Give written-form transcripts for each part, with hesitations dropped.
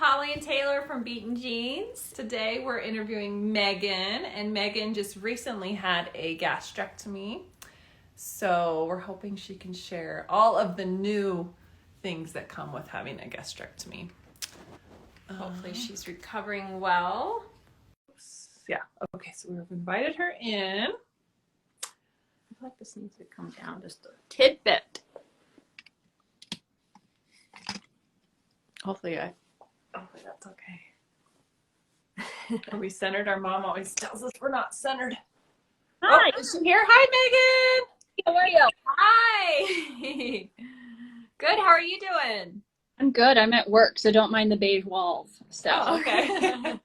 Holly and Taylor from Beaten Jeans. Today we're interviewing Meagan, and Meagan just recently had a gastrectomy. So we're hoping she can share all of the new things that come with having a gastrectomy. Hopefully she's recovering well. Yeah, okay, so we've invited her in. I feel like this needs to come down just a tidbit. Hopefully that's okay. Are we centered? Our mom always tells us we're not centered. Hi. Oh, is she here? Hi, Meagan. How are you? Hi. Good. How are you doing? I'm good. I'm at work, so don't mind the beige walls. So. Oh, okay. Good.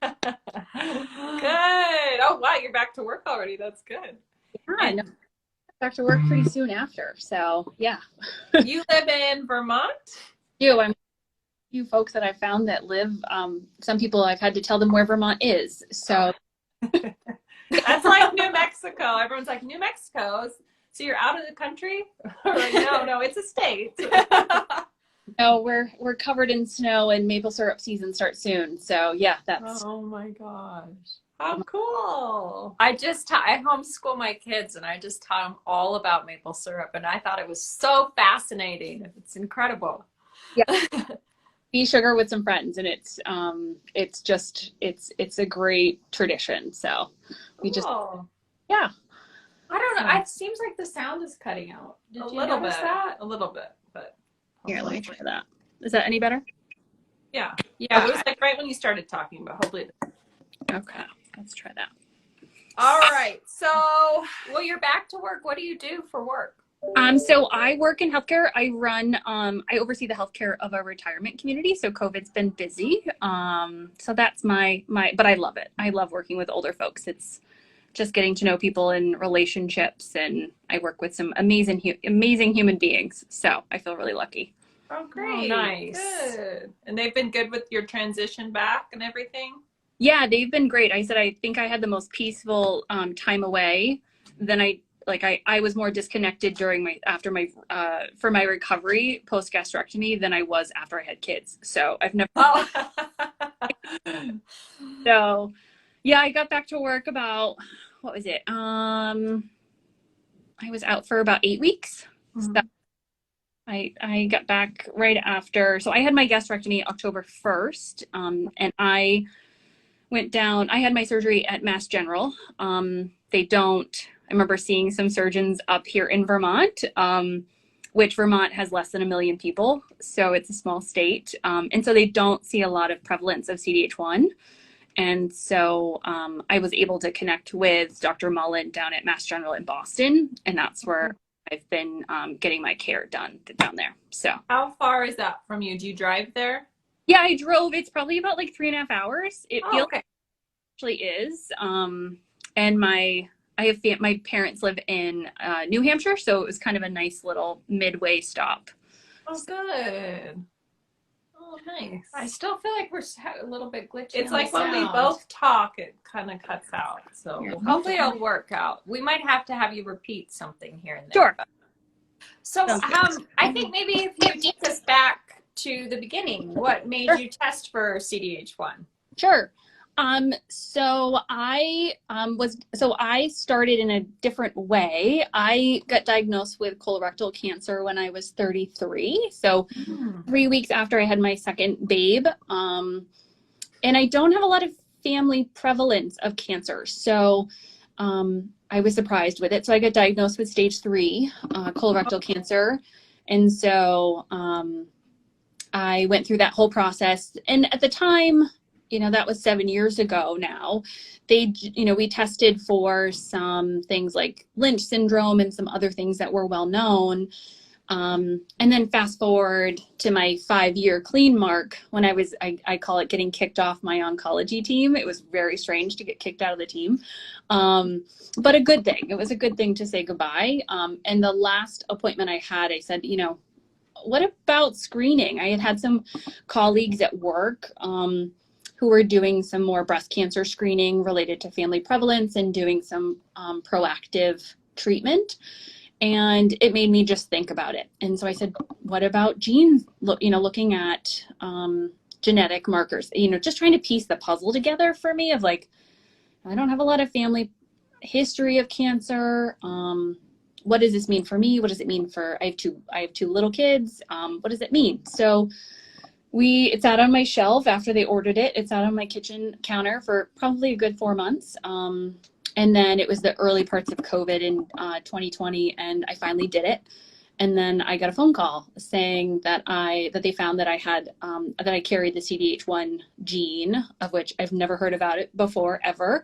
Oh, wow. You're back to work already. That's good. Yeah, I know. Back to work pretty soon after. So, yeah. You live in Vermont? I'm a few folks that I found that live. Some people I've had to tell them where Vermont is. So. That's like New Mexico. Everyone's like, New Mexico? So you're out of the country? Like, no, it's a state. No, we're covered in snow and maple syrup season starts soon. So yeah, that's. Oh my gosh. How cool. I homeschool my kids and I just taught them all about maple syrup and I thought it was so fascinating. It's incredible. Yeah. Bee sugar with some friends and it's a great tradition. So we just, yeah. I don't know. It seems like the sound is cutting out. Did you notice that? A little bit, but. Here, let me try that. Is that any better? Yeah. It was like right when you started talking, but hopefully. Okay, let's try that. All right. So, you're back to work. What do you do for work? So I work in healthcare. I oversee the healthcare of a retirement community. So COVID's been busy. So that's but I love it. I love working with older folks. It's just getting to know people and relationships, and I work with some amazing human beings. So I feel really lucky. Oh, great. Oh, nice. Good. And they've been good with your transition back and everything? Yeah, they've been great. I said, I think I had the most peaceful time away. Then I was more disconnected for my recovery post gastrectomy than I was after I had kids. So I've never. Oh. So yeah, I got back to work about, what was it? I was out for about 8 weeks. Mm-hmm. So I got back right after. So I had my gastrectomy October 1st. And I went down, I had my surgery at Mass General. I remember seeing some surgeons up here in Vermont, which Vermont has less than 1 million people. So it's a small state. And so they don't see a lot of prevalence of CDH1. And so I was able to connect with Dr. Mullen down at Mass General in Boston. And that's where I've been getting my care done down there. So how far is that from you? Do you drive there? Yeah, I drove. It's probably about like 3.5 hours. It feels like it actually is. And my parents live in New Hampshire. So it was kind of a nice little midway stop. Oh, good. Oh, nice. I still feel like we're a little bit glitchy. It's like when we both talk, it kind of cuts out. So hopefully it'll work out. We might have to have you repeat something here and there. Sure. So I think maybe if you take us back to the beginning, what made you test for CDH1? Sure. So I started in a different way. I got diagnosed with colorectal cancer when I was 33. So 3 weeks after I had my second babe. And I don't have a lot of family prevalence of cancer. So, I was surprised with it. So I got diagnosed with stage 3, colorectal cancer. And so, I went through that whole process. And at the time, that was 7 years ago now. We tested for some things like Lynch syndrome and some other things that were well known. And then fast forward to my 5-year clean mark when I call it getting kicked off my oncology team. It was very strange to get kicked out of the team. But a good thing. It was a good thing to say goodbye. And the last appointment I had, I said, what about screening? I had some colleagues at work, who were doing some more breast cancer screening related to family prevalence and doing some proactive treatment. And it made me just think about it. And so I said, what about genes, looking at genetic markers, just trying to piece the puzzle together for me of like, I don't have a lot of family history of cancer. What does this mean for me? What does it mean for, I have two little kids. What does it mean? So it's out on my shelf after they ordered it. It's out on my kitchen counter for probably a good 4 months. And then it was the early parts of COVID in 2020, and I finally did it. And then I got a phone call saying that they found that I had that I carried the CDH1 gene, of which I've never heard about it before ever.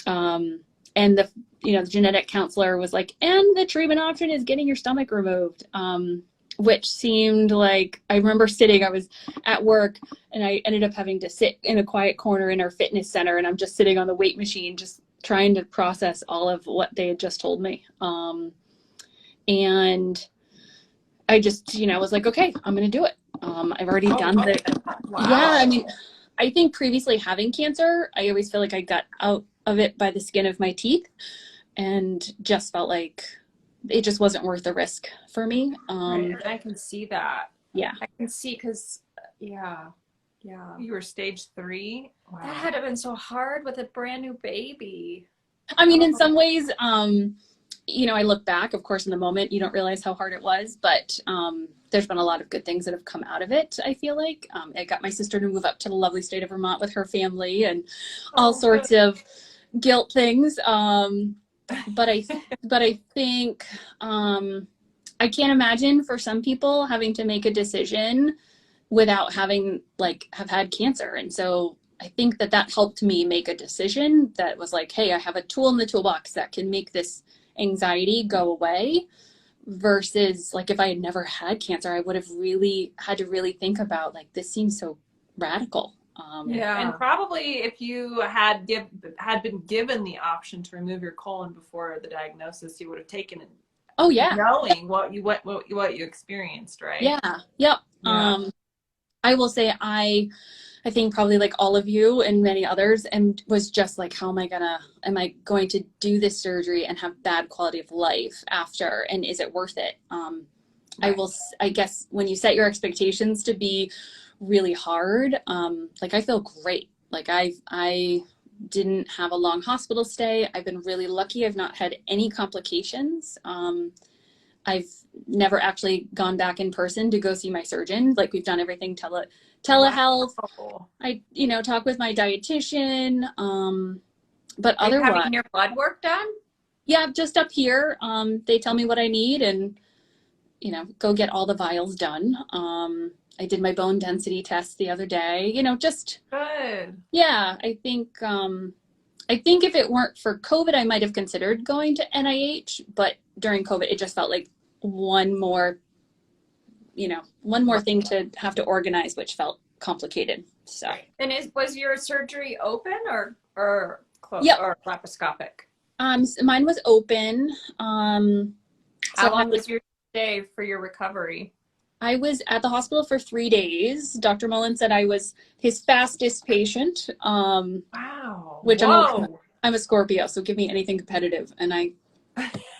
And the genetic counselor was like, and the treatment option is getting your stomach removed. Which seemed like, I remember I was at work and I ended up having to sit in a quiet corner in our fitness center, and I'm just sitting on the weight machine, just trying to process all of what they had just told me. And I just, was like, okay, I'm going to do it. I've already done it. Wow. Yeah. I mean, I think previously having cancer, I always feel like I got out of it by the skin of my teeth, and just felt like it just wasn't worth the risk for me. Right, and I can see that. Yeah. I can see, because, yeah. You were stage 3. Wow. That had to have been so hard with a brand new baby. I mean, in some ways, I look back, of course, in the moment, you don't realize how hard it was, but there's been a lot of good things that have come out of it, I feel like. I got my sister to move up to the lovely state of Vermont with her family, and all sorts of guilt things. But I think I can't imagine for some people having to make a decision without having have had cancer. And so I think that helped me make a decision that was like, hey, I have a tool in the toolbox that can make this anxiety go away, versus if I had never had cancer, I would have really had to really think about this seems so radical. And probably if you had been given the option to remove your colon before the diagnosis, you would have taken it. Oh yeah, knowing what you experienced, right? Yeah. Yep. Yeah. I will say I think probably like all of you and many others, and was just like, how am I going to do this surgery and have bad quality of life after, and is it worth it? I guess when you set your expectations to be really hard, I feel great. I didn't have a long hospital stay. I've been really lucky. I've not had any complications. I've never actually gone back in person to go see my surgeon. We've done everything telehealth. Wow. I, talk with my dietitian. But otherwise, having your blood work done? Yeah, just up here. They tell me what I need, and, go get all the vials done. I did my bone density test the other day, just good. Yeah, I think if it weren't for COVID, I might have considered going to NIH, but during COVID, it just felt like one more thing to have to organize, which felt complicated. So. And was your surgery open or closed? Yep. Or laparoscopic? Mine was open. How long was your stay for your recovery? I was at the hospital for 3 days. Dr. Mullen said I was his fastest patient. Wow. Which I'm a Scorpio, so give me anything competitive, and I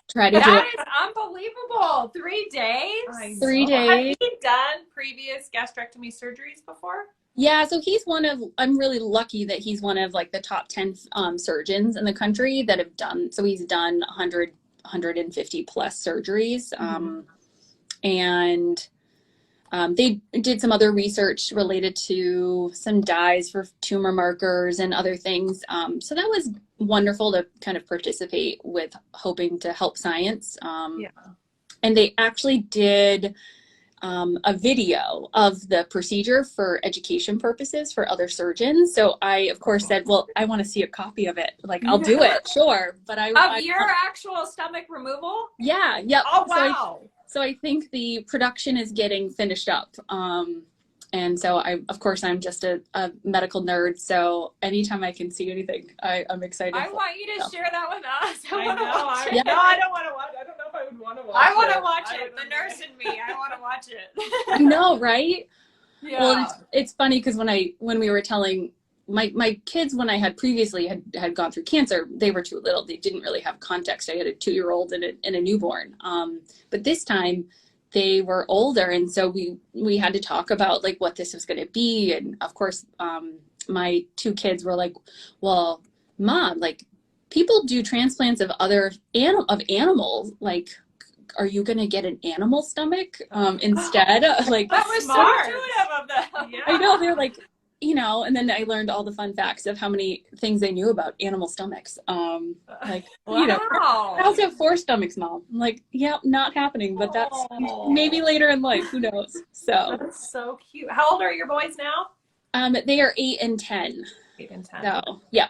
try to do it. That is unbelievable. 3 days? 3 days. Have you done previous gastrectomy surgeries before? Yeah, so I'm really lucky that he's one of the top 10 surgeons in the country that have done, so he's done 150 plus surgeries. And they did some other research related to some dyes for tumor markers and other things. So that was wonderful to kind of participate with, hoping to help science. And they actually did a video of the procedure for education purposes for other surgeons. So I, of course, said, well, I want to see a copy of it. I'll do it, sure. But your actual stomach removal? Yeah. Yep. Oh, wow. So I think the production is getting finished up. And so I'm just a medical nerd. So anytime I can see anything, I'm excited. I want you to share that with us. I don't want to watch. I don't know if I would want to watch it. I want to watch it. The nurse in me. I want to watch it. I know, right? Yeah. Well, it's funny because when we were telling my kids, when I had previously had gone through cancer, they were too little. They didn't really have context. I had a 2-year-old and a newborn. But this time they were older, and so we had to talk about like what this was going to be. And of course, my two kids were like, well, Mom, like people do transplants of other animals, like are you going to get an animal stomach instead? Like That was Smart. so intuitive of them. Yeah. I know, they're like, you know, and then I learned all the fun facts of how many things they knew about animal stomachs. Like, you know, I also have 4 stomachs, Mom. I'm like, yeah, not happening, but that's maybe later in life, who knows? So That's so cute. How old are your boys now? they are 8 and 10. 8 and 10. So yeah.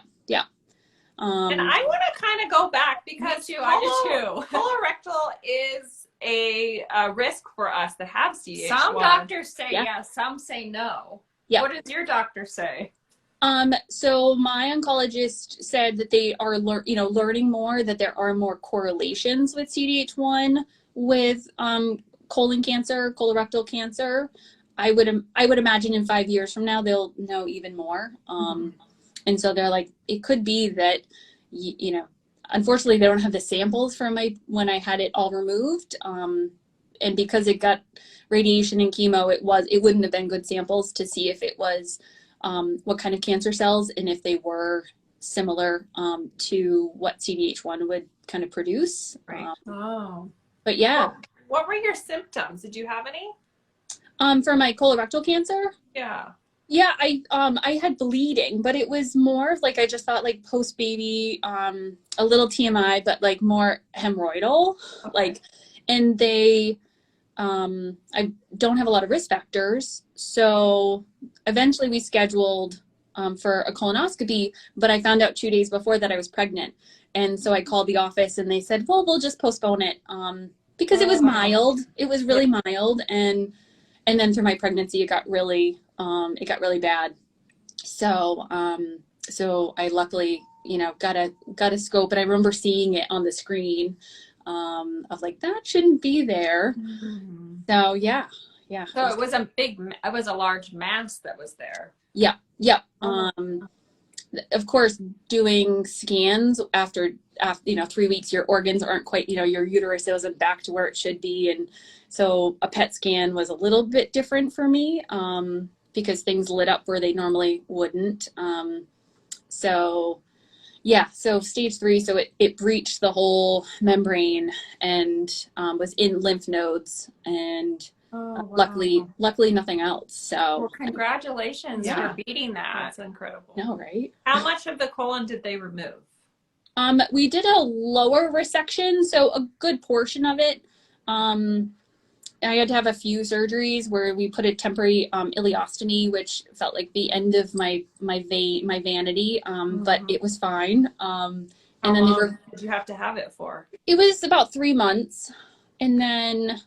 And I want to kind of go back because I do too. colorectal is a risk for us that have CDH1. Some doctors say Yeah. yes, some say no. Yeah. What does your doctor say? So my oncologist said that they are, learning more, that there are more correlations with CDH1 with colon cancer, colorectal cancer. I would imagine in 5 years from now they'll know even more. And so they're like, it could be that, you know, unfortunately they don't have the samples from when I had it all removed. And because it got radiation and chemo, it wouldn't have been good samples to see if it was what kind of cancer cells and if they were similar to what CDH1 would kind of produce. Right. But yeah. What were your symptoms? Did you have any? For my colorectal cancer? Yeah. Yeah, I had bleeding, but it was more of like, I just thought like post baby, a little TMI, but like more hemorrhoidal, like, and they, I don't have a lot of risk factors. So eventually we scheduled, for a colonoscopy, but I found out 2 days before that I was pregnant. And so I called the office and they said, well, we'll just postpone it, because it was mild. It was really mild. And then through my pregnancy, it got really bad. So, so I luckily, got a scope, and I remember seeing it on the screen, of like, that shouldn't be there. Mm-hmm. So yeah. So it was a large mass that was there. Yeah. Of course, doing scans after 3 weeks, your organs aren't quite, your uterus isn't back to where it should be. And so a PET scan was a little bit different for me, because things lit up where they normally wouldn't. So stage 3, so it breached the whole membrane and was in lymph nodes, and luckily nothing else. So Well, congratulations for beating that. That's incredible. no, right? How much of the colon did they remove? We did a lower resection, so a good portion of it. I had to have a few surgeries where we put a temporary ileostomy, which felt like the end of my vanity, but it was fine. And How then long did you have to have it for? it was about 3 months, and then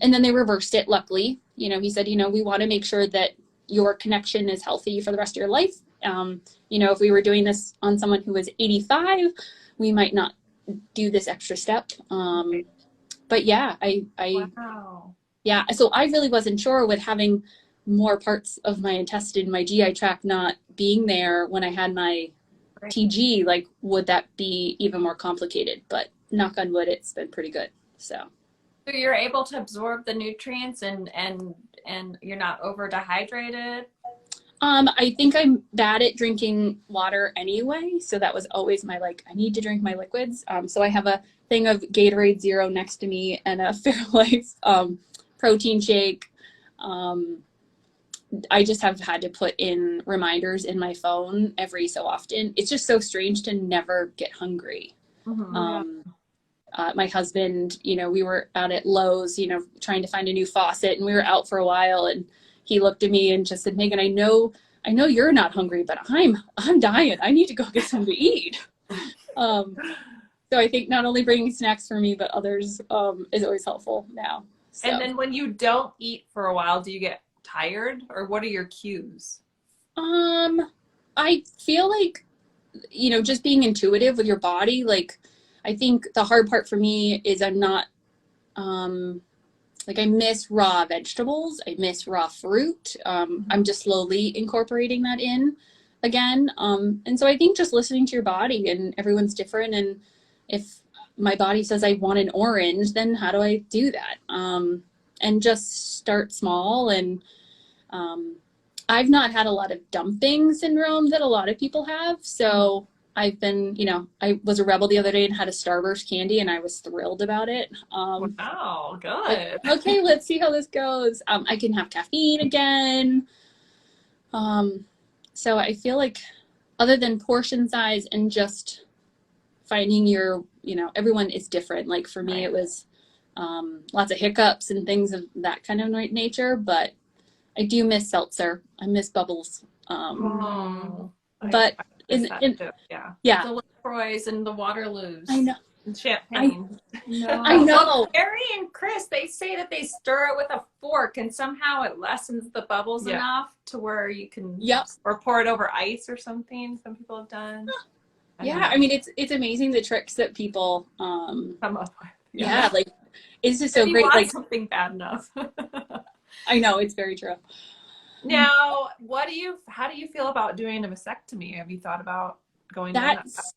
they reversed it. Luckily, he said, we want to make sure that your connection is healthy for the rest of your life. If we were doing this on someone who was 85, we might not do this extra step. But yeah, Wow. yeah, so I really wasn't sure with having more parts of my intestine, my GI tract not being there when I had my TG, like, would that be even more complicated? But knock on wood, it's been pretty good. So you're able to absorb the nutrients and you're not over dehydrated? I think I'm bad at drinking water anyway. So that was always my, I need to drink my liquids. So I have a thing of Gatorade Zero next to me and a Fairlife protein shake. I just have had to put in reminders in my phone every so often. It's just so strange to never get hungry. My husband, we were out at Lowe's, trying to find a new faucet, and we were out for a while, and he looked at me and just said, Meagan, I know you're not hungry, but I'm dying. I need to go get something to eat. So I think not only bringing snacks for me, but others, is always helpful now. So. And then when you don't eat for a while, do you get tired, or what are your cues? I feel like, just being intuitive with your body. I think the hard part for me is I'm not, I miss raw vegetables. I miss raw fruit. I'm just slowly incorporating that in again. And so I think just listening to your body, and everyone's different. And if my body says I want an orange, then how do I do that? and just start small. And I've not had a lot of dumping syndrome that a lot of people have. So I've been, I was a rebel the other day and had a Starburst candy, and I was thrilled about it. Wow, good. Okay, let's see how this goes. I can have caffeine again. So I feel like other than portion size and just finding your, everyone is different. Like for me, It was lots of hiccups and things of that kind of nature, but I do miss seltzer. I miss bubbles. But yeah. The LaCroix and the Waterloos. I know. And champagne. I know. Well, Carrie and Chris, they say that they stir it with a fork and somehow it lessens the bubbles enough to where you can or pour it over ice or something. Some people have done. I mean, it's amazing the tricks that people come up with. Yeah, like it's just so if you great. Want like something bad enough. I know, it's very true. Now, how do you feel about doing a vasectomy? Have you thought about going down that path?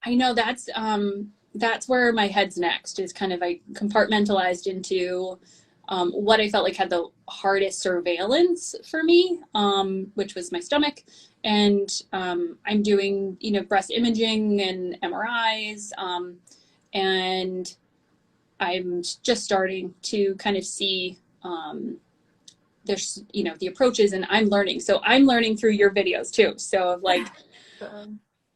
I know that's where my head's next, is kind of I compartmentalized into what I felt like had the hardest surveillance for me, which was my stomach. And I'm doing, breast imaging and MRIs, and I'm just starting to kind of see there's, the approaches, and I'm learning. So I'm learning through your videos too. So like,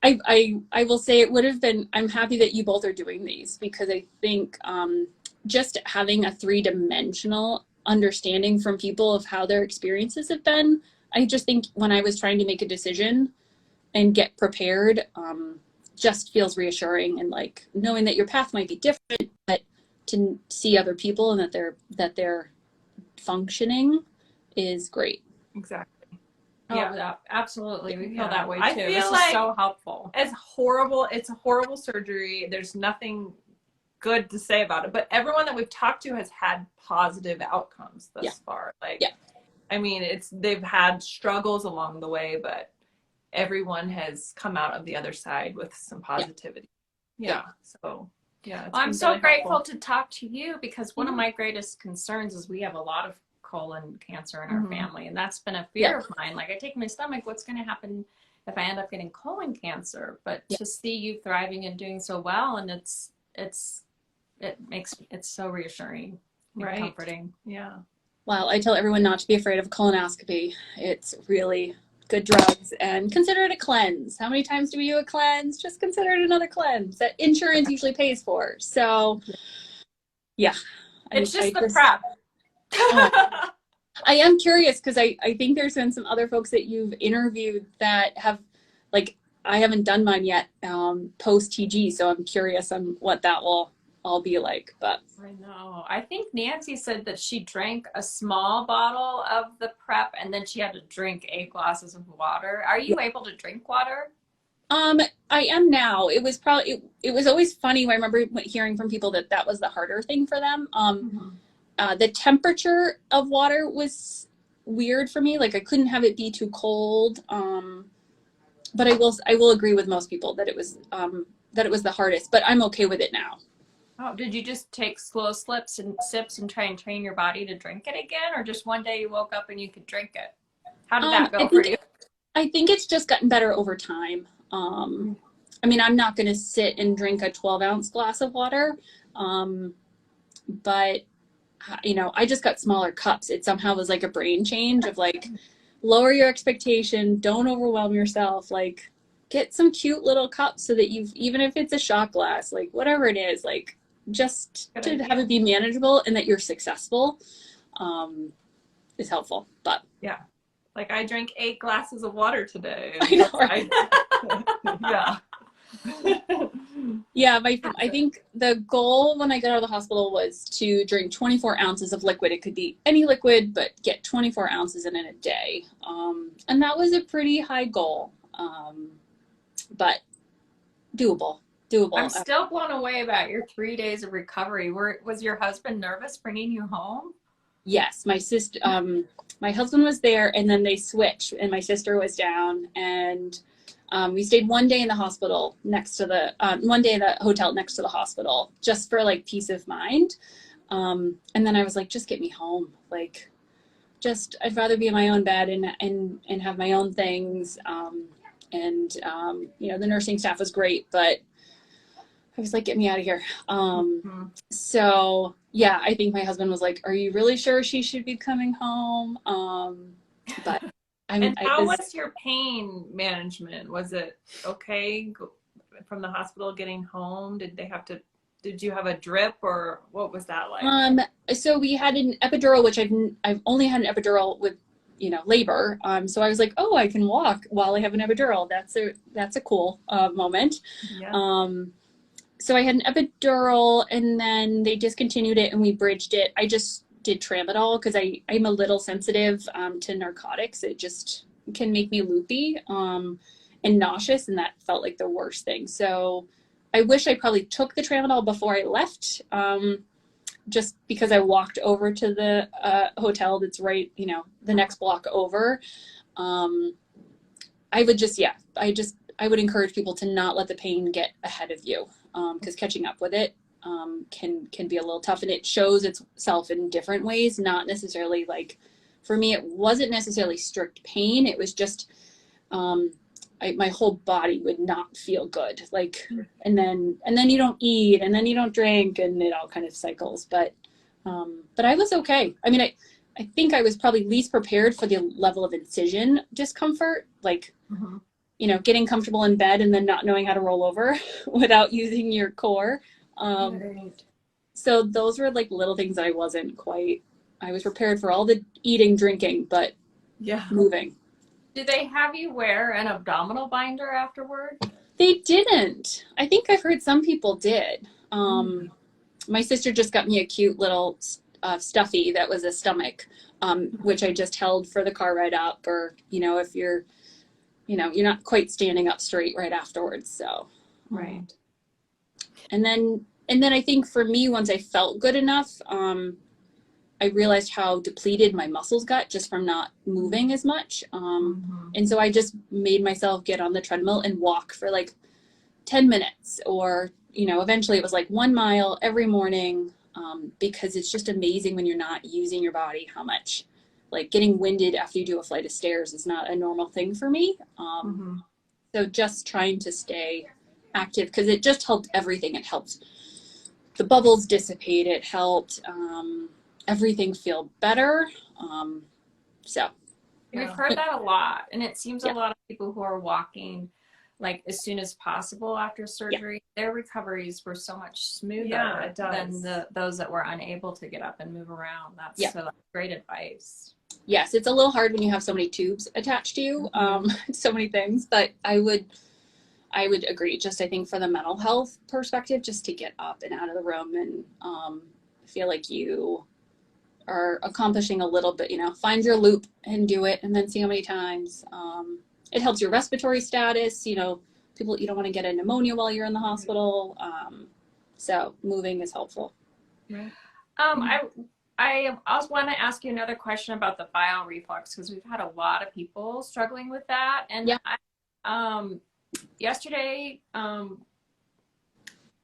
I will say it would have been, I'm happy that you both are doing these, because I think just having a 3-dimensional understanding from people of how their experiences have been, I just think when I was trying to make a decision and get prepared, just feels reassuring. And like knowing that your path might be different, but to see other people and that they're functioning is great. Exactly. Yeah, absolutely. We feel that way too. I feel this like is so helpful. It's a horrible surgery. There's nothing good to say about it, but everyone that we've talked to has had positive outcomes thus far. I mean, they've had struggles along the way, but everyone has come out of the other side with some positivity. So I'm so grateful to talk to you, because one of my greatest concerns is we have a lot of colon cancer in our family, and that's been a fear of mine. Like, I take my stomach, what's going to happen if I end up getting colon cancer? But to see you thriving and doing so well, and it makes it so reassuring and comforting. Yeah. Well, I tell everyone not to be afraid of colonoscopy. It's really good drugs, and consider it a cleanse. How many times do we do a cleanse? Just consider it another cleanse that insurance usually pays for. So it's just the prep. I am curious, because I think there's been some other folks that you've interviewed that have, like, I haven't done mine yet, post TG, so I'm curious on what that will all be like. But I know. I think Nancy said that she drank a small bottle of the prep, and then she had to drink 8 glasses of water. Are you able to drink water? I am now. It was probably, it was always funny. I remember hearing from people that was the harder thing for them. The temperature of water was weird for me. Like, I couldn't have it be too cold. But I will agree with most people that it was the hardest, but I'm okay with it now. Oh, did you just take slow sips and try and train your body to drink it again? Or just one day you woke up and you could drink it? How did that go for you? I think it's just gotten better over time. I mean, I'm not going to sit and drink a 12-ounce glass of water. But I just got smaller cups. It somehow was like a brain change of like, lower your expectation, don't overwhelm yourself, like get some cute little cups so that even if it's a shot glass, like whatever it is, like just to have it be manageable and that you're successful, is helpful. But like I drank 8 glasses of water today. I know, right? I think the goal when I got out of the hospital was to drink 24 ounces of liquid. It could be any liquid, but get 24 ounces in a day. And that was a pretty high goal, but doable. I'm still blown away about your 3 days of recovery. Was your husband nervous bringing you home? Yes, my sister, my husband was there, and then they switched, and my sister was down, and we stayed one day in the hospital one day in the hotel next to the hospital, just for like peace of mind. And then I was like, just get me home. Like, I'd rather be in my own bed and have my own things. You know, the nursing staff was great, but I was like, get me out of here. So yeah, I think my husband was like, are you really sure she should be coming home? But And how was your pain management? Was it okay from the hospital getting home? Did you have a drip, or what was that like? So we had an epidural, which I've only had an epidural with, you know, labor. So I was like, oh, I can walk while I have an epidural. That's a cool moment. Yeah. So I had an epidural, and then they discontinued it and we bridged it. I just did tramadol because I'm a little sensitive to narcotics. It just can make me loopy and nauseous, and that felt like the worst thing. So I wish I probably took the tramadol before I left, just because I walked over to the hotel that's right, you know, the next block over. I would encourage people to not let the pain get ahead of you, because catching up with it can be a little tough, and it shows itself in different ways. Not necessarily, like, for me, it wasn't necessarily strict pain. It was just my whole body would not feel good, like, and then you don't eat, and then you don't drink, and it all kind of cycles. But I was okay. I mean, I think I was probably least prepared for the level of incision discomfort, like, you know, getting comfortable in bed and then not knowing how to roll over without using your core. Right. So those were like little things that I was prepared for all the eating, drinking, but moving. Did they have you wear an abdominal binder afterward? They didn't. I think I've heard some people did. My sister just got me a cute little stuffy that was a stomach, which I just held for the car ride up, or, you know, if you're not quite standing up straight right afterwards. So, right. And then I think for me, once I felt good enough, I realized how depleted my muscles got just from not moving as much. And so I just made myself get on the treadmill and walk for like 10 minutes, or, you know, eventually it was like 1 mile every morning, because it's just amazing when you're not using your body, how much, like, getting winded after you do a flight of stairs is not a normal thing for me. So just trying to stay active, because it just helped everything. It helped the bubbles dissipate. It helped everything feel better. So we've heard that a lot, and it seems a lot of people who are walking like as soon as possible after surgery, their recoveries were so much smoother than those that were unable to get up and move around. So that's great advice. Yes, it's a little hard when you have so many tubes attached to you, so many things, but I would agree. Just, I think for the mental health perspective, just to get up and out of the room and feel like you are accomplishing a little bit, you know, find your loop and do it, and then see how many times. It helps your respiratory status, you know, you don't want to get a pneumonia while you're in the hospital. So moving is helpful. Right. I also want to ask you another question about the bile reflux, because we've had a lot of people struggling with that. And yesterday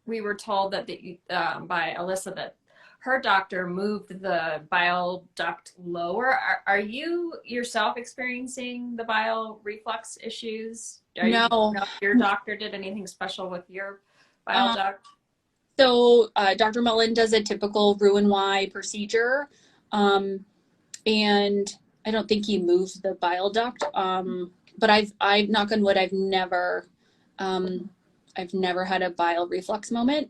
we were told that by Alyssa that her doctor moved the bile duct lower. Are you yourself experiencing the bile reflux issues? No. Your doctor did anything special with your bile duct? So Dr. Mullen does a typical Roux-en-Y procedure, and I don't think he moved the bile duct. But I've knock on wood, I've never had a bile reflux moment.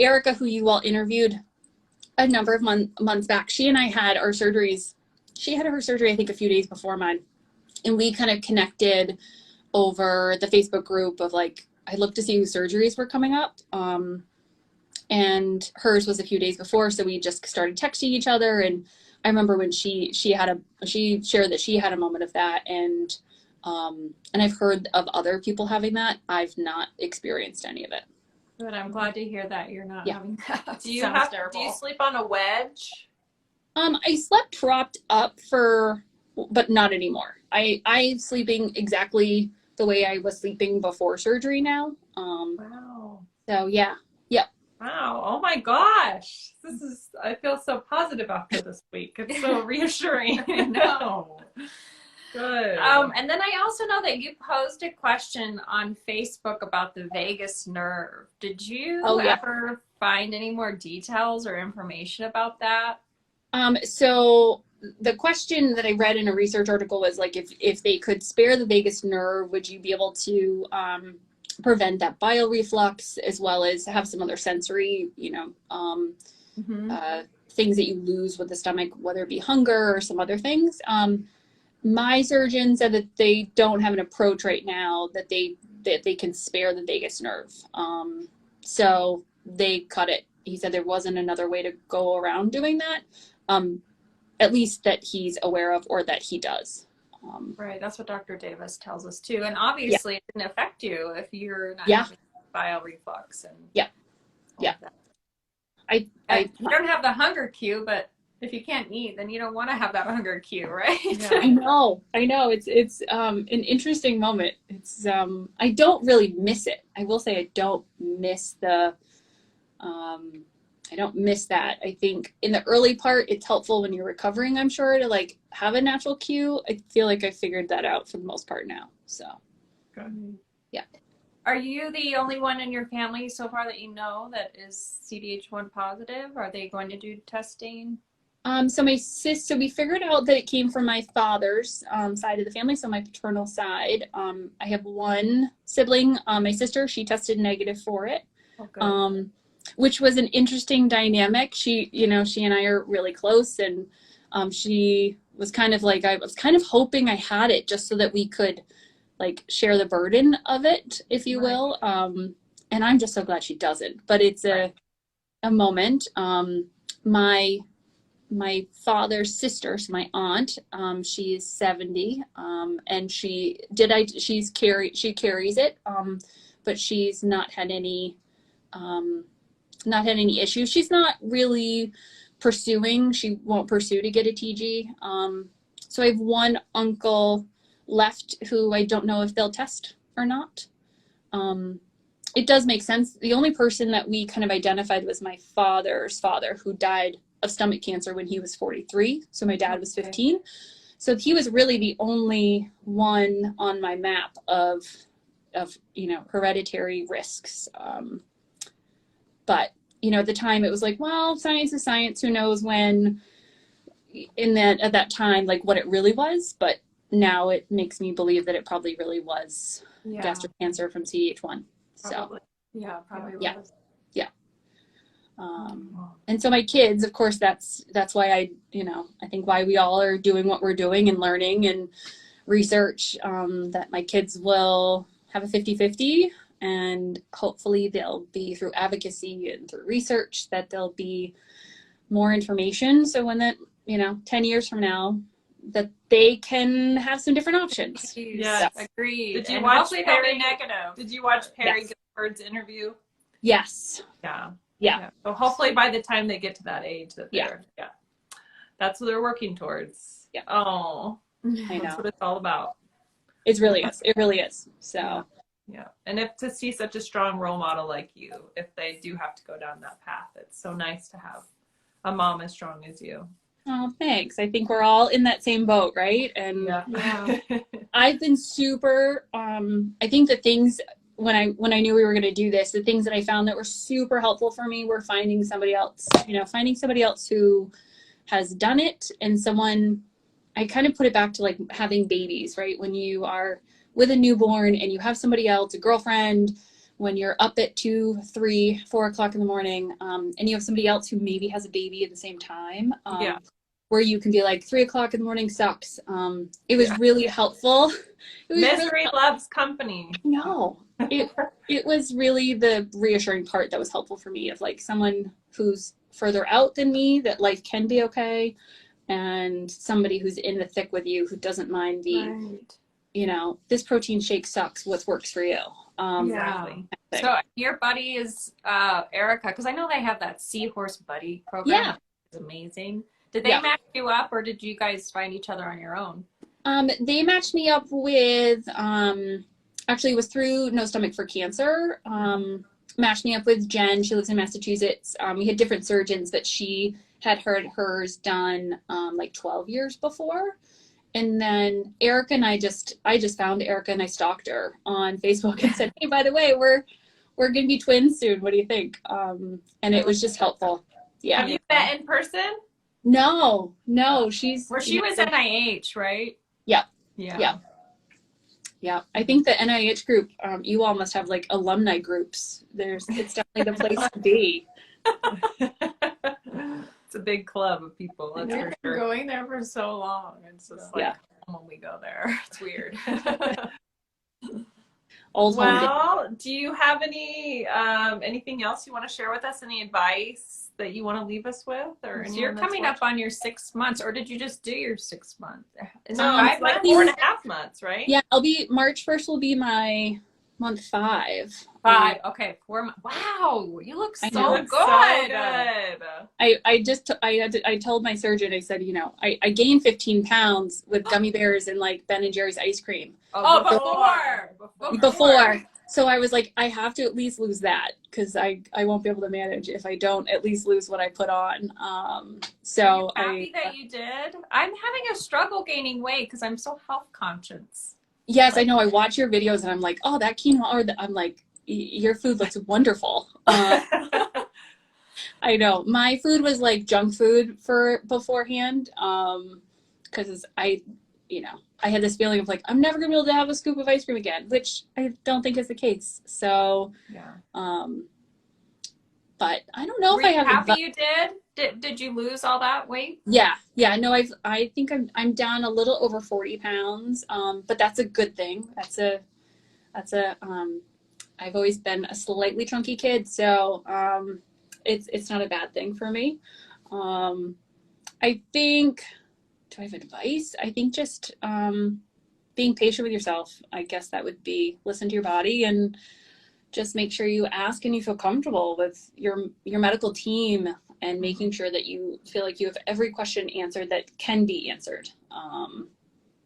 Erica, who you all interviewed a number of months back, she and I had our surgeries. She had her surgery, I think, a few days before mine, and we kind of connected over the Facebook group of, like, I looked to see whose surgeries were coming up, and hers was a few days before, so we just started texting each other. And I remember when she shared that she had a moment of that, and I've heard of other people having that. I've not experienced any of it. Good. I'm glad to hear that you're not having that. Do you sleep on a wedge? I slept propped up but not anymore. I'm sleeping exactly the way I was sleeping before surgery now. Wow. So yeah. Wow. Oh my gosh. I feel so positive after this week. It's so reassuring. No. Good. And then I also know that you posed a question on Facebook about the vagus nerve. Did you ever find any more details or information about that? So the question that I read in a research article was like, if they could spare the vagus nerve, would you be able to prevent that bile reflux, as well as have some other sensory, things that you lose with the stomach, whether it be hunger or some other things. My surgeon said that they don't have an approach right now that they can spare the vagus nerve. So they cut it. He said there wasn't another way to go around doing that, at least that he's aware of or that he does. Right, that's what Dr. Davis tells us too. And obviously it didn't affect you if you're not having bile reflux and you don't have the hunger cue, but if you can't eat, then you don't want to have that hunger cue, right? Yeah. I know. It's an interesting moment. It's I don't really miss it. I will say I don't miss that. I think in the early part, it's helpful when you're recovering, I'm sure, to like have a natural cue. I feel like I figured that out for the most part now. So, good. Yeah. Are you the only one in your family so far that you know that is CDH1 positive? Are they going to do testing? So we figured out that it came from my father's side of the family, so my paternal side. I have one sibling, my sister. She tested negative for it. Okay. Which was an interesting dynamic. She and I are really close, and she was kind of like, I was kind of hoping I had it just so that we could like share the burden of it, if you will. And I'm just so glad she doesn't. But it's a moment. My father's sister, so my aunt, she is 70, and she carries it, but she's not had any issues. She's not really pursuing. She won't pursue to get a TG. So I have one uncle left who I don't know if they'll test or not. It does make sense. The only person that we kind of identified was my father's father, who died of stomach cancer when he was 43. So my dad was 15. So he was really the only one on my map of hereditary risks. But, at the time it was like, well, science is science. Who knows when at that time, like what it really was. But now it makes me believe that it probably really was gastric cancer from CDH1. Probably. So probably was. Yeah. And so my kids, of course, that's why I think why we all are doing what we're doing and learning and research, that my kids will have a 50-50. And hopefully they'll be through advocacy and through research that there'll be more information. So when 10 years from now, that they can have some different options. Yes, agreed. Did you watch Perry negative? Did you watch Perry Gifford's interview? Yes. Yeah. So hopefully by the time they get to that age that that's what they're working towards. Yeah. Oh, I know. That's what it's all about. It really is. So. Yeah. And to see such a strong role model like you, if they do have to go down that path, it's so nice to have a mom as strong as you. Oh, thanks. I think we're all in that same boat, right? And I've been super, I think the things when I knew we were going to do this, the things that I found that were super helpful for me were finding somebody else who has done it, and I kind of put it back to like having babies, right? When you are with a newborn and you have somebody else, a girlfriend, when you're up at 2, 3, 4 o'clock in the morning, and you have somebody else who maybe has a baby at the same time, where you can be like, 3 o'clock in the morning sucks. It was really helpful. Misery loves company. No, it was really the reassuring part that was helpful for me, of like someone who's further out than me, that life can be okay, and somebody who's in the thick with you, who doesn't mind this protein shake sucks, what works for you. Exactly. So your buddy is Erica, because I know they have that Seahorse Buddy program. Yeah. It's amazing. Did they match you up, or did you guys find each other on your own? They matched me up with, actually it was through No Stomach for Cancer. matched me up with Jen. She lives in Massachusetts. We had different surgeons, but she had heard hers done like 12 years before. And then Erica and I just found Erica and I stalked her on Facebook and said, hey, by the way, we're going to be twins soon. What do you think? And it was just helpful. Yeah. Have you met in person? No, she's. Where she was NIH, right? Yeah. Yeah. Yeah. I think the NIH group, you all must have like alumni groups. It's definitely the place to be. It's a big club of people. That's We've for been sure. going there for so long. It's just like when we go there. It's weird. Old home day. Well, do you have any anything else you want to share with us? Any advice that you want to leave us with? Or So you're coming up on your 6 months, or did you just do your 6 months? Is it No, 5 it's like months? 4.5 months, right? Yeah, March 1st will be my month 5. 5. Okay, 4 months. Wow, you look so know. good. So good. I told my surgeon, I said, I gained 15 pounds with gummy bears and like Ben & Jerry's ice cream. Before. So I was like, I have to at least lose that because I won't be able to manage if I don't at least lose what I put on. So I'm happy that you did. I'm having a struggle gaining weight because I'm so health conscious. Yes, I know. I watch your videos and I'm like, oh, that quinoa, I'm like, your food looks wonderful. I know. My food was like junk food for beforehand because I had this feeling of like, I'm never going to be able to have a scoop of ice cream again, which I don't think is the case. So, but I don't know Were if I you have. happy you did? Did you lose all that weight? Yeah. No, I think I'm down a little over 40 pounds. But that's a good thing. I've always been a slightly chunky kid, so it's not a bad thing for me. I think. Do I have advice? I think just being patient with yourself. I guess that would be listen to your body and just make sure you ask and you feel comfortable with your medical team and making sure that you feel like you have every question answered that can be answered.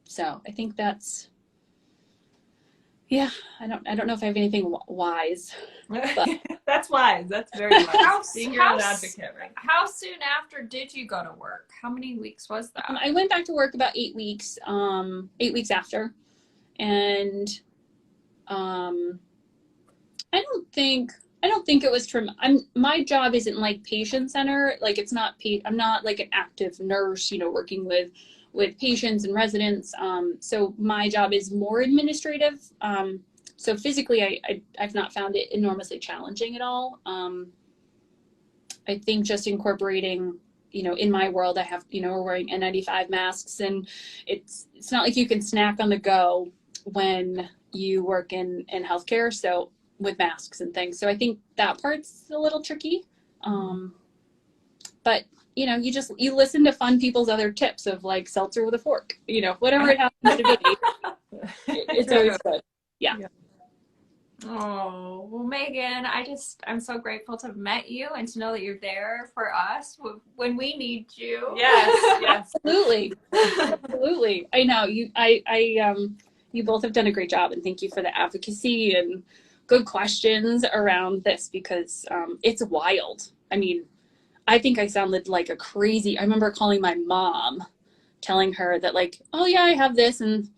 So I think that's, I don't know if I have anything wise. But. That's wise. That's very wise. Being your own advocate, right? How soon after did you go to work? How many weeks was that? I went back to work about 8 weeks, 8 weeks after. And I don't think it was my job isn't like patient center. Like it's not, I'm not like an active nurse, working with patients and residents. So my job is more administrative. So physically, I've not found it enormously challenging at all. I think just incorporating, in my world, I have, we're wearing N95 masks, and it's not like you can snack on the go when you work in healthcare. So with masks and things. So I think that part's a little tricky. But you listen to fun people's other tips of like seltzer with a fork, whatever it happens to be. It's always good. Yeah. Oh, well, Meagan, I'm so grateful to have met you and to know that you're there for us when we need you. Yes. Absolutely. I know you both have done a great job, and thank you for the advocacy and good questions around this because it's wild. I mean, I think I sounded like a crazy. I remember calling my mom, telling her that like, oh yeah, I have this, and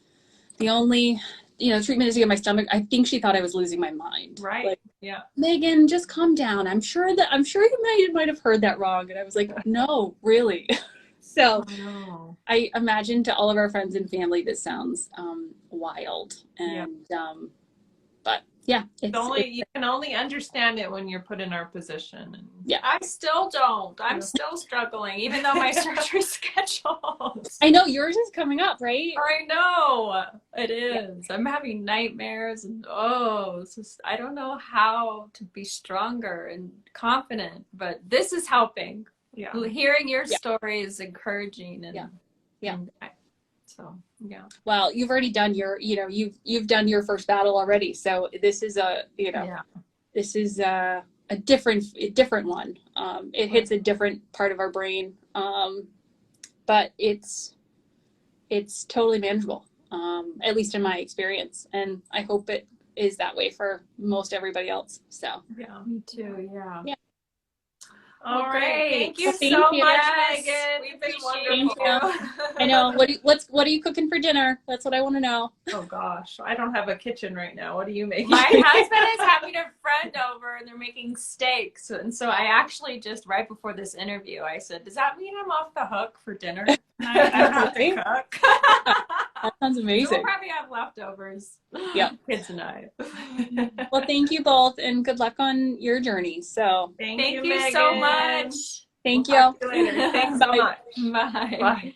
the only treatment is to get my stomach. I think she thought I was losing my mind. Right. Like, yeah. Meagan, just calm down. I'm sure you might have heard that wrong. And I was like, no, really. So I imagine to all of our friends and family, this sounds wild. And but yeah, you can only understand it when you're put in our position. And I still don't. I'm still struggling, even though my surgery's scheduled. I know yours is coming up, right? I know it is. I'm having nightmares, and I don't know how to be stronger and confident, but this is helping. Yeah. Hearing your story is encouraging, and Well, you've already done you've done your first battle already. So this is a different one. It hits a different part of our brain. But it's totally manageable. At least in my experience. And I hope it is that way for most everybody else. So Yeah. Me too. Yeah. Yeah. All Well, right. Thank you Well, thank so you. much, Yes, Meagan. we've We been appreciate wonderful. you. I know. What are you cooking for dinner? That's what I want to know. Oh gosh, I don't have a kitchen right now. What are you making? My husband is having a friend over and they're making steaks. And so I actually just right before this interview, I said, does that mean I'm off the hook for dinner tonight? I don't have to cook. That sounds So amazing. we'll probably have leftovers. Yeah. Kids and I. Well, thank you both, and good luck on your journey. So Thank Thank you so Meagan. much. thank We'll you. talk to you later. Thanks so Bye. much. Bye. Bye.